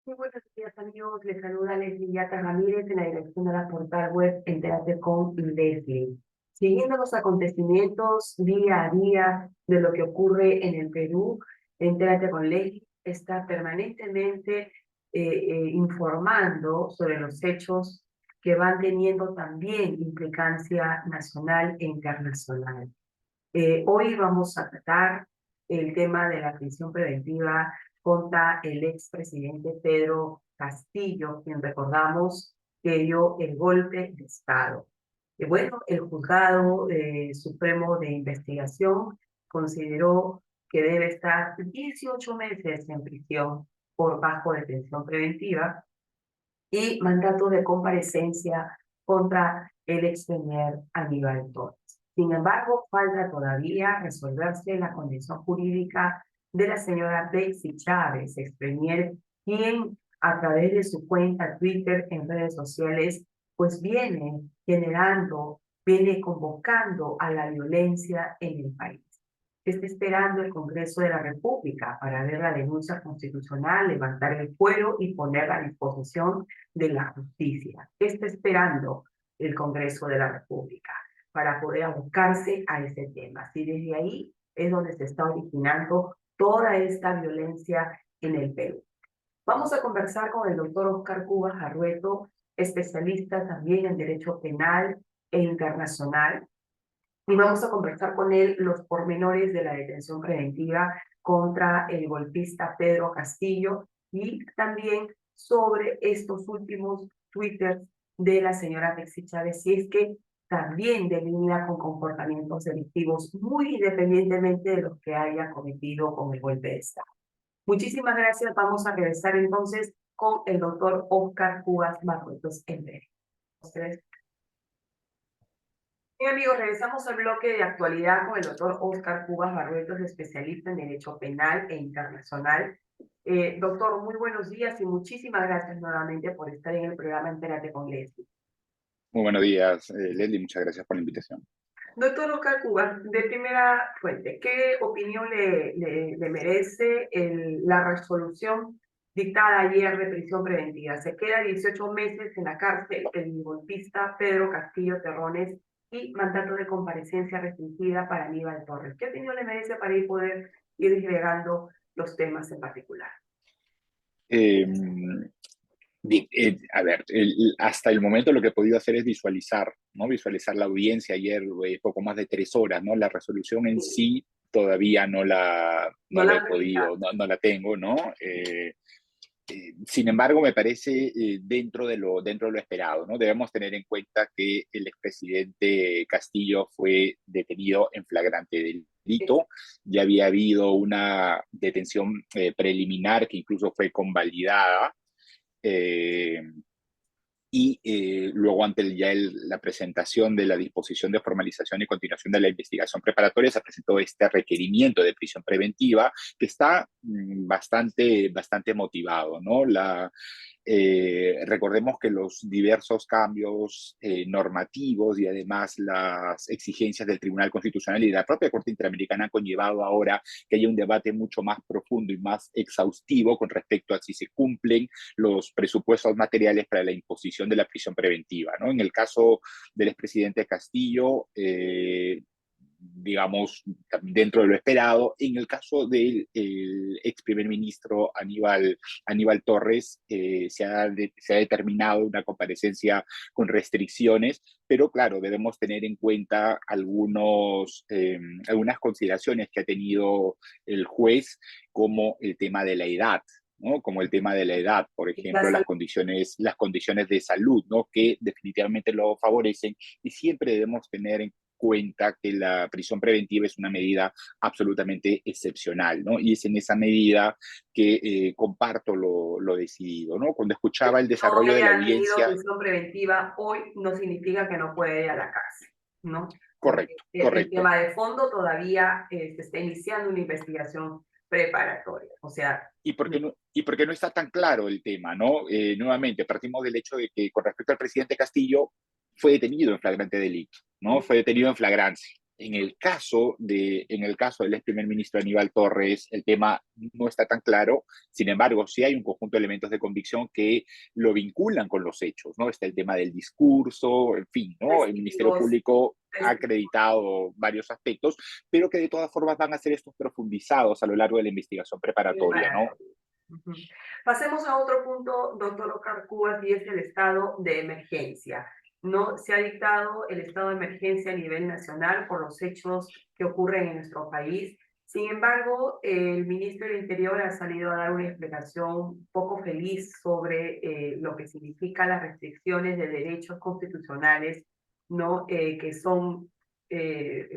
Muy buenos días, amigos. Les saluda Leslie Yata Ramírez en la dirección de la portal web Entérate con Leslie. Siguiendo los acontecimientos día a día de lo que ocurre en el Perú, Entérate con Leslie está permanentemente informando sobre los hechos que van teniendo también implicancia nacional e internacional. Hoy vamos a tratar el tema de la prisión preventiva contra el expresidente Pedro Castillo, quien recordamos que dio el golpe de Estado. Bueno, el juzgado supremo de investigación consideró que debe estar 18 meses en prisión por bajo detención preventiva y mandato de comparecencia contra el ex premier Aníbal Torres. Sin embargo, falta todavía resolverse la condición jurídica de la señora Betsy Chávez, ex premier, quien a través de su cuenta Twitter en redes sociales, pues viene convocando a la violencia en el país. Está esperando el Congreso de la República para ver la denuncia constitucional, levantar el fuero y ponerla a disposición de la justicia. Está esperando el Congreso de la República para poder abocarse a ese tema. Y desde ahí es donde se está originando toda esta violencia en el Perú. Vamos a conversar con el doctor Oscar Cubas Arrueto, especialista también en Derecho Penal e Internacional, y vamos a conversar con él los pormenores de la detención preventiva contra el golpista Pedro Castillo y también sobre estos últimos twitters de la señora Betsy Chávez, si es que también delinea con comportamientos delictivos muy independientemente de los que haya cometido con el golpe de Estado. Muchísimas gracias. Vamos a regresar entonces con el doctor Oscar Cubas Barruetos en breve. Ustedes. Bien, amigos, regresamos al bloque de actualidad con el doctor Oscar Cubas Barruetos, especialista en Derecho Penal e Internacional. Doctor, muy buenos días y muchísimas gracias nuevamente por estar en el programa Entérate con Leslie. Muy buenos días, Leslie, muchas gracias por la invitación. Doctor Oscar Cubas, de primera fuente, ¿qué opinión le merece la resolución dictada ayer de prisión preventiva? Se queda 18 meses en la cárcel el golpista Pedro Castillo Terrones y mandato de comparecencia restringida para Aníbal Torres. ¿Qué opinión le merece para poder ir desgregando los temas en particular? Eh, Bien, a ver, hasta el momento lo que he podido hacer es visualizar, ¿no? Visualizar la audiencia ayer, poco más de 3 horas, ¿no? La resolución en sí todavía No no la he la podido, presenta. no la tengo, ¿no? Sin embargo, me parece dentro de lo esperado, ¿no? Debemos tener en cuenta que el expresidente Castillo fue detenido en flagrante delito. Ya había habido una detención preliminar que incluso fue convalidada. Eh, Luego, ante la presentación de la disposición de formalización y continuación de la investigación preparatoria, se presentó este requerimiento de prisión preventiva que está bastante motivado, ¿no? Recordemos que los diversos cambios normativos y además las exigencias del Tribunal Constitucional y de la propia Corte Interamericana han conllevado ahora que haya un debate mucho más profundo y más exhaustivo con respecto a si se cumplen los presupuestos materiales para la imposición de la prisión preventiva, ¿no? En el caso del expresidente Castillo, digamos, dentro de lo esperado. En el caso del ex primer ministro Aníbal Torres, se ha determinado una comparecencia con restricciones, pero claro, debemos tener en cuenta algunas consideraciones que ha tenido el juez, como el tema de la edad, ¿no? Como el tema de la edad, por ejemplo, las condiciones de salud, ¿no? Que definitivamente lo favorecen, y siempre debemos tener en cuenta que la prisión preventiva es una medida absolutamente excepcional, ¿no? Y es en esa medida que comparto lo decidido, ¿no? Cuando escuchaba el No desarrollo de la haya tenido audiencia, prisión preventiva hoy no significa que no puede ir a la cárcel, ¿no? Porque correcto, el correcto. tema de fondo todavía se está iniciando una investigación preparatoria. O sea, Y por qué no está tan claro el tema, ¿no? Nuevamente, partimos del hecho de que con respecto al presidente Castillo, fue detenido en flagrante delito, ¿no? Fue detenido en flagrancia. en el caso del ex primer ministro Aníbal Torres, el tema no está tan claro. Sin embargo, sí hay un conjunto de elementos de convicción que lo vinculan con los hechos, ¿no? Está el tema del discurso, en fin, ¿no? El Ministerio Testigos, Público ha testigos. acreditado varios aspectos, pero que de todas formas van a ser estos profundizados a lo largo de la investigación preparatoria, ¿no? Ujú. Pasemos a otro punto, doctor Oscar Cubas, y es el estado de emergencia. No se ha dictado el estado de emergencia a nivel nacional por los hechos que ocurren en nuestro país. Sin embargo, el ministro del Interior ha salido a dar una explicación poco feliz sobre lo que significan las restricciones de derechos constitucionales, ¿no? Que son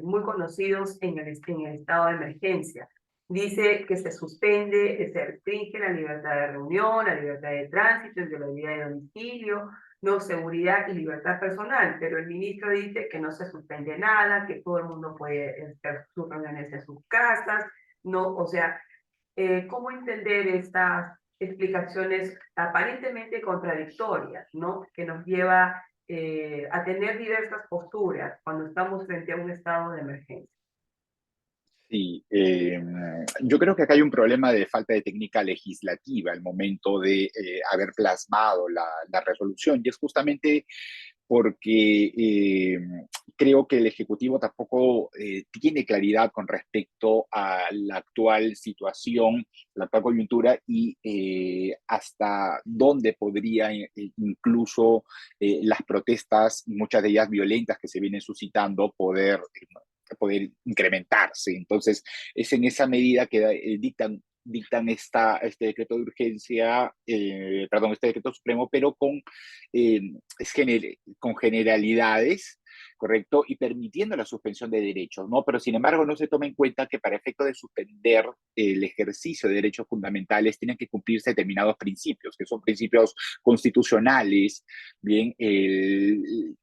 muy conocidos en el estado de emergencia. Dice que se suspende, que se restringe la libertad de reunión, la libertad de tránsito, inviolabilidad de domicilio, no seguridad y libertad personal, pero el ministro dice que no se suspende nada, que todo el mundo puede hacer sus reuniones en sus casas, no, o sea, ¿cómo entender estas explicaciones aparentemente contradictorias, ¿no? Que nos lleva a tener diversas posturas cuando estamos frente a un estado de emergencia. Sí, yo creo que acá hay un problema de falta de técnica legislativa al momento de haber plasmado la resolución, y es justamente porque creo que el Ejecutivo tampoco tiene claridad con respecto a la actual situación, la actual coyuntura y hasta dónde podría incluso las protestas, muchas de ellas violentas que se vienen suscitando, poder incrementarse. Entonces, es en esa medida que dictan este decreto de urgencia, perdón, este decreto supremo, pero eh, con generalidades, ¿correcto? Y permitiendo la suspensión de derechos, ¿no? Pero sin embargo no se toma en cuenta que para efecto de suspender el ejercicio de derechos fundamentales tienen que cumplirse determinados principios, que son principios constitucionales, bien,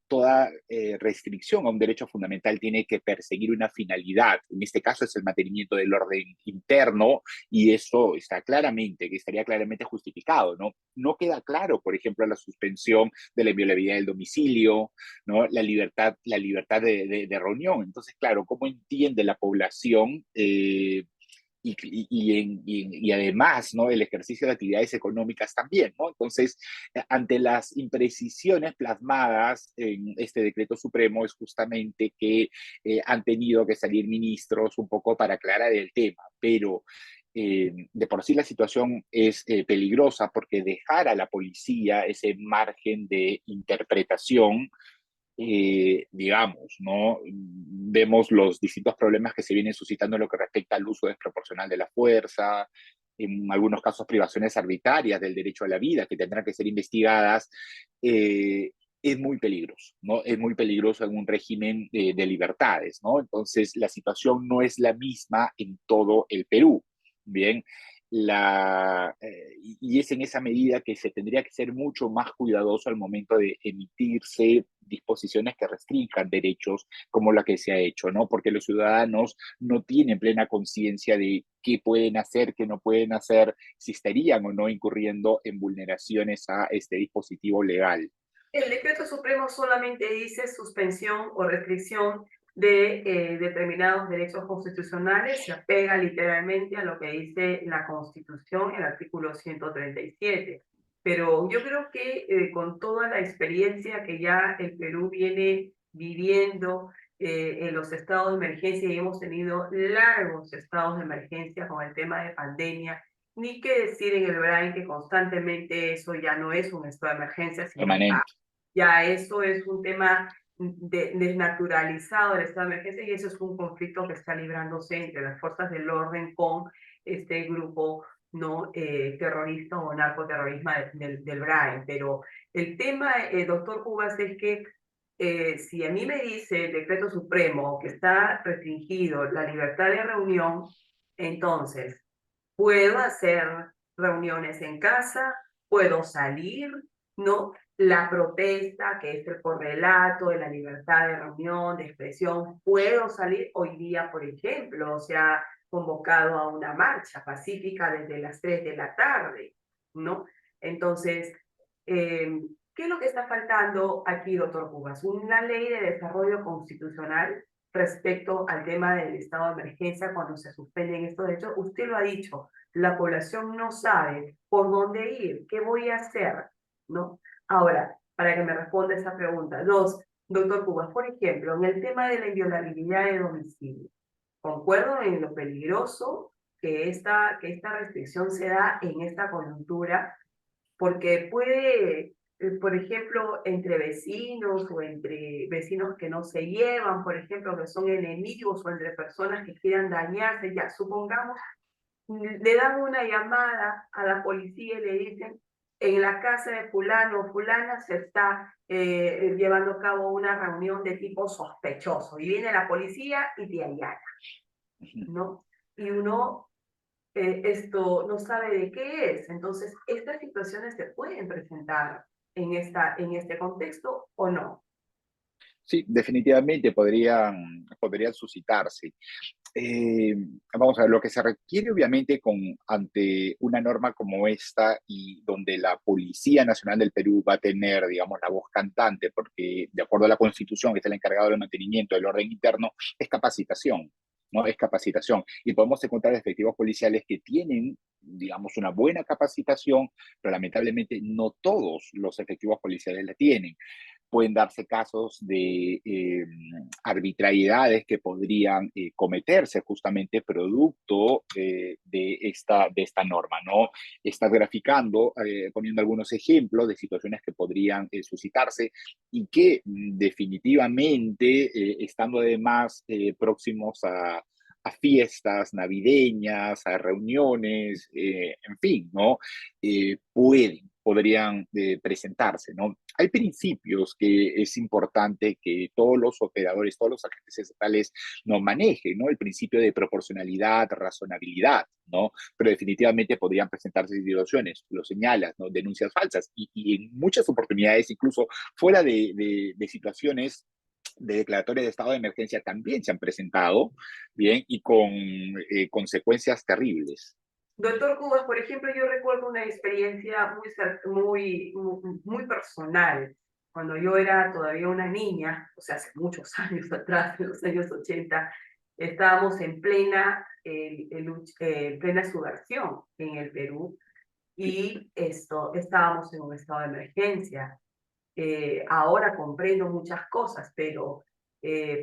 toda restricción a un derecho fundamental tiene que perseguir una finalidad, en este caso es el mantenimiento del orden interno, y eso estaría claramente justificado, ¿no? No queda claro, por ejemplo, la suspensión de la inviolabilidad del domicilio, ¿no? La libertad de reunión. Entonces, claro, ¿cómo entiende la población y además, ¿no? El ejercicio de actividades económicas también, ¿no? Entonces, ante las imprecisiones plasmadas en este decreto supremo es justamente que han tenido que salir ministros un poco para aclarar el tema, pero de por sí la situación es peligrosa porque dejar a la policía ese margen de interpretación, digamos, ¿no? Vemos los distintos problemas que se vienen suscitando en lo que respecta al uso desproporcional de la fuerza, en algunos casos privaciones arbitrarias del derecho a la vida que tendrán que ser investigadas. Es muy peligroso, ¿no? Es muy peligroso en un régimen de libertades, ¿no? Entonces, la situación no es la misma en todo el Perú, ¿bien? Y es en esa medida que se tendría que ser mucho más cuidadoso al momento de emitirse disposiciones que restrinjan derechos como la que se ha hecho, ¿no? Porque los ciudadanos no tienen plena conciencia de qué pueden hacer, qué no pueden hacer, si estarían o no incurriendo en vulneraciones a este dispositivo legal. El decreto supremo solamente dice suspensión o restricción de determinados derechos constitucionales, se apega literalmente a lo que dice la Constitución, el artículo 137. Pero yo creo que con toda la experiencia que ya el Perú viene viviendo en los estados de emergencia, y hemos tenido largos estados de emergencia con el tema de pandemia, ni qué decir en el Brain que constantemente eso ya no es un estado de emergencia, sino Permanente. ya eso es un tema desnaturalizado del estado de emergencia, y eso es un conflicto que está librándose entre las fuerzas del orden con este grupo no terrorista o narcoterrorismo del BRAE. Pero el tema, doctor Cubas, es que si a mí me dice el decreto supremo que está restringido la libertad de reunión, entonces puedo hacer reuniones en casa, puedo salir, ¿no? La protesta, que es el correlato de la libertad de reunión, de expresión, puedo salir hoy día, por ejemplo, se ha convocado a una marcha pacífica desde las 3 de la tarde, ¿no? Entonces, ¿qué es lo que está faltando aquí, doctor Cubas? ¿Una ley de desarrollo constitucional? respecto al tema del estado de emergencia cuando se suspenden estos derechos. Usted lo ha dicho, la población no sabe por dónde ir, qué voy a hacer, ¿no? Ahora, para que me responda esa pregunta. Dos, doctor Cubas, por ejemplo, en el tema de la inviolabilidad de domicilio, concuerdo en lo peligroso que esta restricción se da en esta coyuntura, porque puede, por ejemplo, entre vecinos o entre vecinos que no se llevan, por ejemplo, que son enemigos o entre personas que quieran dañarse, ya supongamos, le dan una llamada a la policía y le dicen, en la casa de fulano o fulana se está llevando a cabo una reunión de tipo sospechoso y viene la policía y te allana, ¿no? Y uno esto no sabe de qué es. Entonces, estas situaciones se pueden presentar en este contexto o no. Sí, definitivamente podrían suscitarse. Eh, Vamos a ver, lo que se requiere obviamente ante una norma como esta y donde la Policía Nacional del Perú va a tener, digamos, la voz cantante, porque de acuerdo a la Constitución, que es el encargado del mantenimiento del orden interno, es capacitación, ¿no? Es capacitación. Y podemos encontrar efectivos policiales que tienen, digamos, una buena capacitación, pero lamentablemente no todos los efectivos policiales la tienen. Pueden darse casos de arbitrariedades que podrían cometerse justamente producto de esta norma, ¿no? Estás graficando, poniendo algunos ejemplos de situaciones que podrían suscitarse y que definitivamente, estando además próximos a fiestas navideñas, a reuniones, en fin, ¿no? Podrían presentarse, ¿no? Hay principios que es importante que todos los operadores, todos los agentes estatales nos manejen, ¿no? El principio de proporcionalidad, razonabilidad, ¿no? Pero definitivamente podrían presentarse situaciones, lo señalas, ¿no? Denuncias falsas y en muchas oportunidades, incluso fuera de situaciones de declaratoria de estado de emergencia también se han presentado, bien, y con consecuencias terribles. Doctor Cubas, por ejemplo, yo recuerdo una experiencia muy personal. Cuando yo era todavía una niña, o sea, hace muchos años atrás, en los años 80, estábamos en plena subversión en el Perú Sí, y estábamos en un estado de emergencia. Ahora comprendo muchas cosas, pero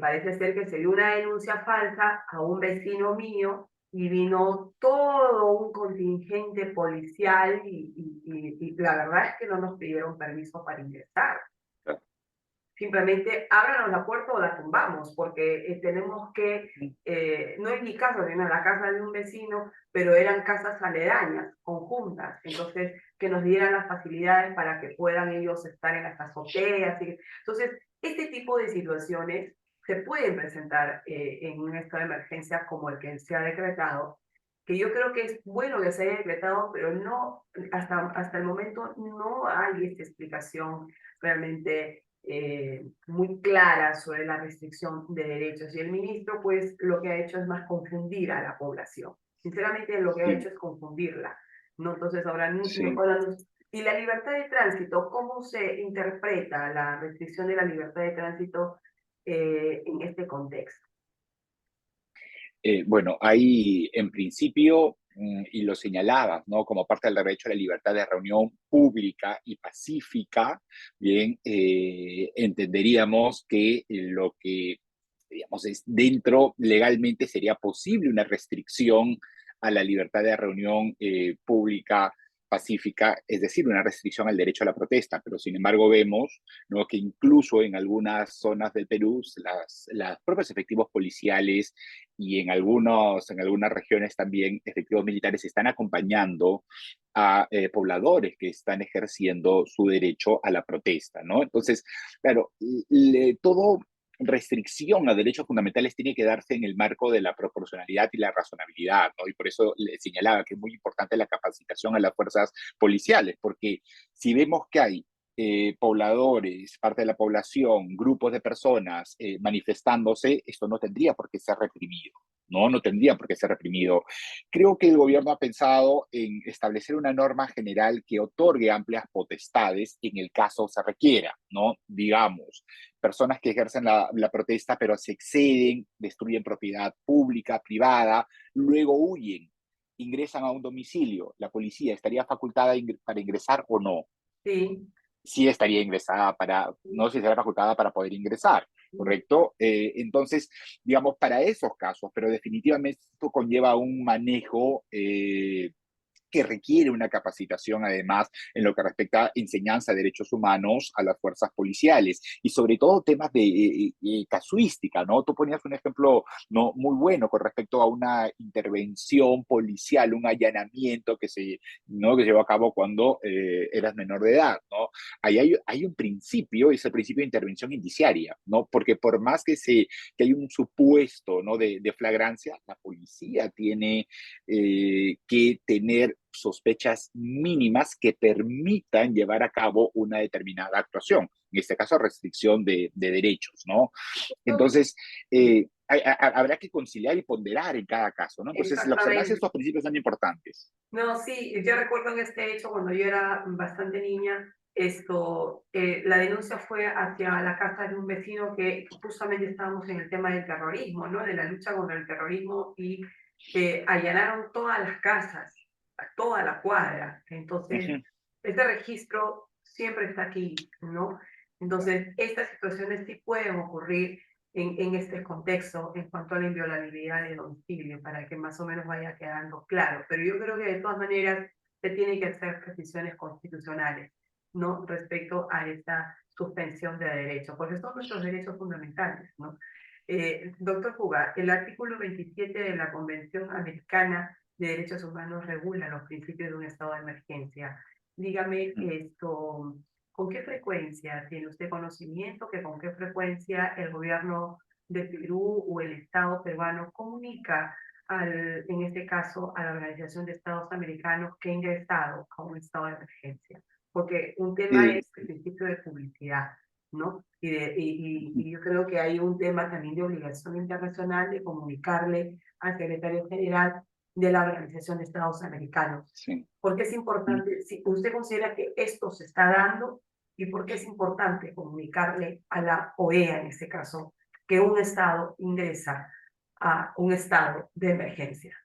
parece ser que se dio una denuncia falsa a un vecino mío y vino todo un contingente policial y la verdad es que no nos pidieron permiso para ingresar. claro. Simplemente ábranos la puerta o la tumbamos, porque tenemos que, no es mi casa, sino en la casa de un vecino, pero eran casas aledañas, conjuntas, entonces que nos dieran las facilidades para que puedan ellos estar en las azoteas. Entonces, este tipo de situaciones se pueden presentar en un estado de emergencia como el que se ha decretado, que yo creo que es bueno que se haya decretado, pero no, hasta el momento no hay esta explicación realmente muy clara sobre la restricción de derechos. Y el ministro, pues, lo que ha hecho es más confundir a la población. Sinceramente, lo que ha hecho Sí, es confundirla, ¿no? Entonces, ahora, sí. y la libertad de tránsito, ¿cómo se interpreta la restricción de la libertad de tránsito en este contexto? Bueno, hay en principio, y lo señalabas, ¿no? Como parte del derecho a la libertad de reunión pública y pacífica, bien, entenderíamos que lo que, digamos, es dentro legalmente sería posible una restricción a la libertad de reunión pública pacífica, es decir, una restricción al derecho a la protesta, pero sin embargo vemos, ¿no? Que incluso en algunas zonas del Perú, las propios efectivos policiales y en algunas regiones también efectivos militares están acompañando a pobladores que están ejerciendo su derecho a la protesta, ¿no? Entonces, claro, todo restricción a derechos fundamentales tiene que darse en el marco de la proporcionalidad y la razonabilidad, ¿no? Y por eso le señalaba que es muy importante la capacitación a las fuerzas policiales, porque si vemos que hay pobladores, parte de la población, grupos de personas manifestándose, esto no tendría por qué ser reprimido. ¿no? No tendría por qué ser reprimido. Creo que el gobierno ha pensado en establecer una norma general que otorgue amplias potestades en el caso se requiera, ¿no? Digamos, personas que ejercen la protesta pero se exceden, destruyen propiedad pública, privada, luego huyen, ingresan a un domicilio, la policía estaría facultada para ingresar o no. Sí, Sí estaría ingresada para, no sé si estaría facultada para poder ingresar, sí. ¿correcto? Entonces, digamos, para esos casos, pero definitivamente esto conlleva un manejo que requiere una capacitación, además, en lo que respecta a enseñanza de derechos humanos a las fuerzas policiales y sobre todo temas de casuística, ¿no? Tú ponías un ejemplo no muy bueno con respecto a una intervención policial, un allanamiento ¿no? que se llevó a cabo cuando eras menor de edad, ¿no? Ahí hay un principio, es el principio de intervención indiciaria, ¿no? Porque por más que hay un supuesto, ¿no? de flagrancia, la policía tiene que tener sospechas mínimas que permitan llevar a cabo una determinada actuación, en este caso restricción de derechos, ¿no? Entonces, habrá que conciliar y ponderar en cada caso, ¿no? Entonces, la observancia de Exactamente. estos principios son importantes. No, sí, yo recuerdo en este hecho cuando yo era bastante niña, la denuncia fue hacia la casa de un vecino que justamente estábamos en el tema del terrorismo, ¿no? De la lucha contra el terrorismo y allanaron todas las casas, toda la cuadra. Uh Entonces, -huh. este registro siempre está aquí, ¿no? Entonces, estas situaciones sí pueden ocurrir en este contexto en cuanto a la inviolabilidad de domicilio, para que más o menos vaya quedando claro. Pero yo creo que de todas maneras se tienen que hacer precisiones constitucionales, ¿no? Respecto a esta suspensión de derechos, porque son nuestros derechos fundamentales, ¿no? Doctor Puga, el artículo 27 de la Convención Americana de Derechos Humanos regula los principios de un estado de emergencia. Dígame esto, ¿con qué frecuencia tiene usted conocimiento que con qué frecuencia el gobierno de Perú o el Estado peruano comunica en este caso a la Organización de Estados Americanos que ha ingresado a un estado de emergencia? Porque un tema Eh, es el principio de publicidad, ¿no? Y yo creo que hay un tema también de obligación internacional de comunicarle al secretario general de la Organización de Estados Americanos. sí. ¿Por qué es importante? Si usted considera que esto se está dando, y por qué es importante comunicarle a la OEA, en este caso, que un Estado ingresa a un estado de emergencia.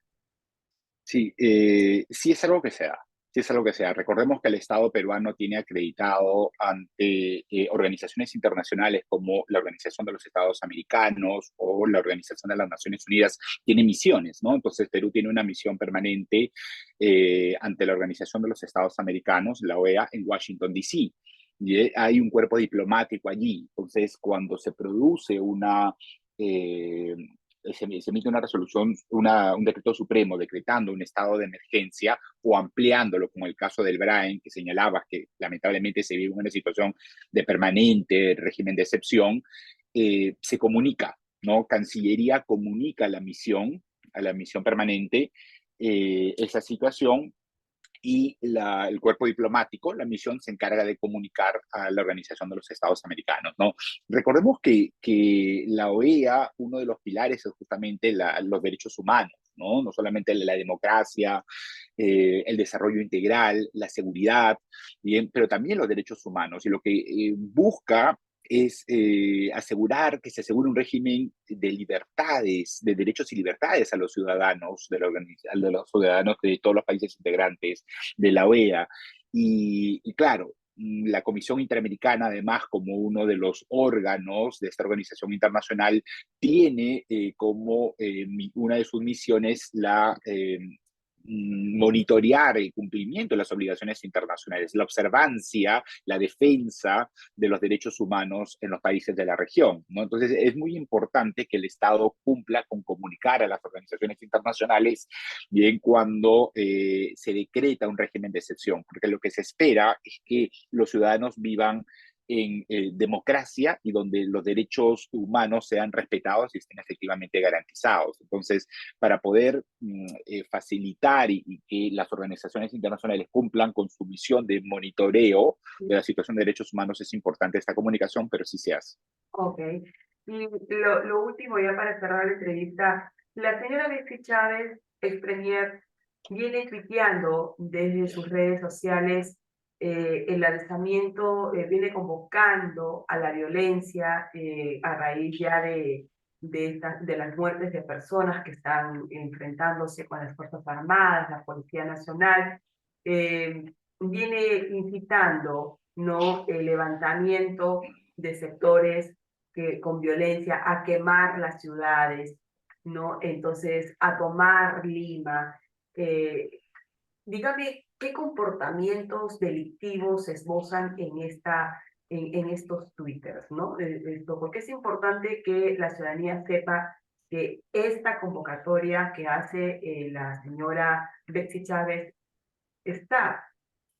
Sí, sí es algo que se da. Sí es algo que se da. Recordemos que el Estado peruano tiene acreditado ante organizaciones internacionales como la Organización de los Estados Americanos o la Organización de las Naciones Unidas, tiene misiones, ¿no? Entonces Perú tiene una misión permanente ante la Organización de los Estados Americanos, la OEA, en Washington, D.C. Y hay un cuerpo diplomático allí. Entonces, cuando se produce eh, se emite una resolución, un decreto supremo decretando un estado de emergencia o ampliándolo, como el caso del Brain, que señalaba que lamentablemente se vive una situación de permanente régimen de excepción, se comunica, ¿no? Cancillería comunica a la misión permanente, esa situación y el cuerpo diplomático, la misión se encarga de comunicar a la Organización de los Estados Americanos, ¿no? Recordemos que la OEA, uno de los pilares es justamente los derechos humanos, ¿no? No solamente la democracia, el desarrollo integral, la seguridad, bien, pero también los derechos humanos. Y lo que busca es asegurar que se asegure un régimen de libertades, de derechos y libertades a los ciudadanos de los ciudadanos de todos los países integrantes de la OEA. Y claro, la Comisión Interamericana, además, como uno de los órganos de esta organización internacional, tiene como una de sus misiones monitorear el cumplimiento de las obligaciones internacionales, la observancia, la defensa de los derechos humanos en los países de la región, ¿no? Entonces, es muy importante que el Estado cumpla con comunicar a las organizaciones internacionales bien cuando se decreta un régimen de excepción, porque lo que se espera es que los ciudadanos vivan en democracia y donde los derechos humanos sean respetados y estén efectivamente garantizados. Entonces, para poder facilitar y que las organizaciones internacionales cumplan con su misión de monitoreo de la situación de derechos humanos, es importante esta comunicación, pero sí se hace. Ok. Y lo último, ya para cerrar la entrevista, La señora Betsy Chávez, ex premier, viene tuiteando desde sus redes sociales el alzamiento, viene convocando a la violencia a raíz ya de las muertes de personas que están enfrentándose con las Fuerzas Armadas, la Policía Nacional. eh, Viene incitando, ¿no?, el levantamiento de sectores con violencia, a quemar las ciudades, ¿no? Entonces, a tomar Lima. Eh, Dígame, ¿qué comportamientos delictivos se esbozan en estos twitters, ¿no? Porque es importante que la ciudadanía sepa que esta convocatoria que hace la señora Betsy Chávez está,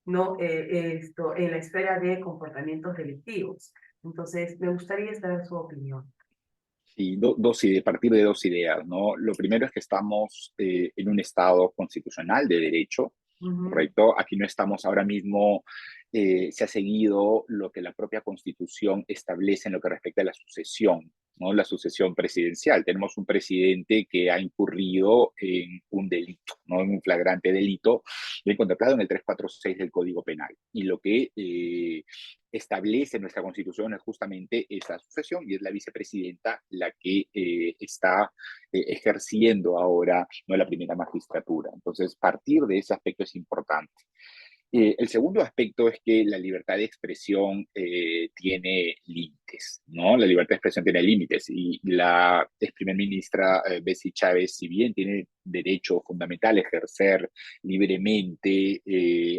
¿no? En la esfera de comportamientos delictivos. Entonces, me gustaría saber su opinión. Sí, partir de dos ideas, ¿no? Lo primero es que estamos en un Estado constitucional de derecho, Ujú. ¿correcto? Aquí no estamos ahora mismo, se ha seguido lo que la propia Constitución establece en lo que respecta a la sucesión, ¿no? La sucesión presidencial. Tenemos un presidente que ha incurrido en un delito, ¿no? En un flagrante delito, bien contemplado en el 346 del Código Penal. Y lo que establece nuestra Constitución es justamente esa sucesión y es la vicepresidenta la que está ejerciendo ahora, no, la primera magistratura. Entonces, partir de ese aspecto es importante. El segundo aspecto es que la libertad de expresión tiene límites, ¿no? La libertad de expresión tiene límites y la ex primer ministra Betsy Chávez, si bien tiene derecho fundamental a ejercer libremente,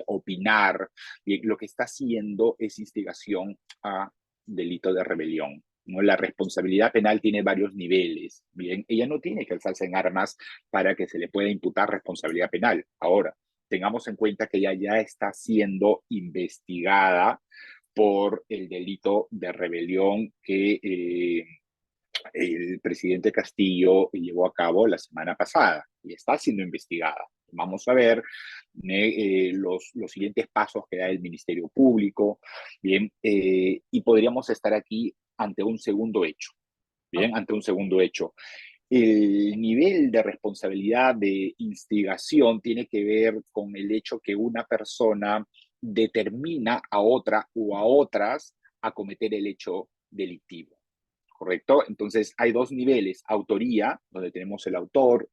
opinar, bien, lo que está haciendo es instigación a delito de rebelión. ¿No? La responsabilidad penal tiene varios niveles. Bien, ella no tiene que alzarse en armas para que se le pueda imputar responsabilidad penal. Ahora, tengamos en cuenta que ella ya está siendo investigada por el delito de rebelión que el presidente Castillo llevó a cabo la semana pasada y está siendo investigada. Vamos a ver los siguientes pasos que da el Ministerio Público, bien, y podríamos estar aquí ante un segundo hecho, bien, ante un segundo hecho. El nivel de responsabilidad de instigación tiene que ver con el hecho que una persona determina a otra o a otras a cometer el hecho delictivo. ¿Correcto? Entonces hay dos niveles: autoría, donde tenemos el autor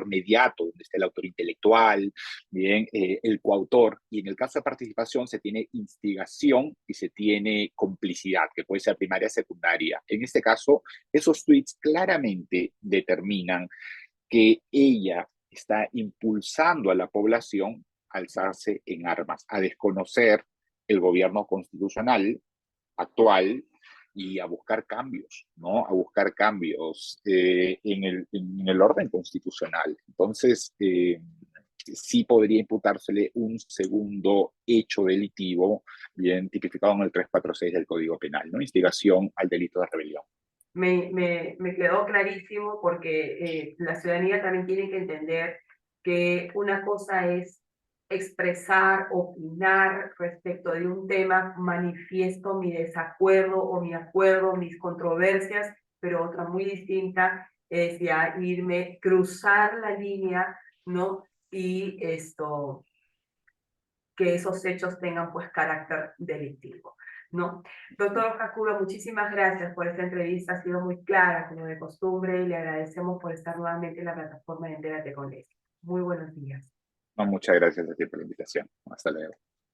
mediato, donde está el autor intelectual, bien, el coautor, y en el caso de participación se tiene instigación y se tiene complicidad, que puede ser primaria, secundaria. En este caso, esos tweets claramente determinan que ella está impulsando a la población a alzarse en armas, a desconocer el gobierno constitucional actual y a buscar cambios, ¿no? A buscar cambios en el orden constitucional. Entonces, sí podría imputársele un segundo hecho delictivo, bien tipificado en el 346 del Código Penal, ¿no? Instigación al delito de rebelión. Me quedó clarísimo porque la ciudadanía también tiene que entender que una cosa es expresar, opinar respecto de un tema, manifiesto mi desacuerdo o mi acuerdo, mis controversias, pero otra muy distinta es ya irme, cruzar la línea, ¿no? Y que esos hechos tengan pues carácter delictivo, ¿no? Doctor Jacuba, muchísimas gracias por esta entrevista, ha sido muy clara como de costumbre y le agradecemos por estar nuevamente en la plataforma de Entérate con Leslie. Muy buenos días. No, muchas gracias a ti por la invitación. Hasta luego.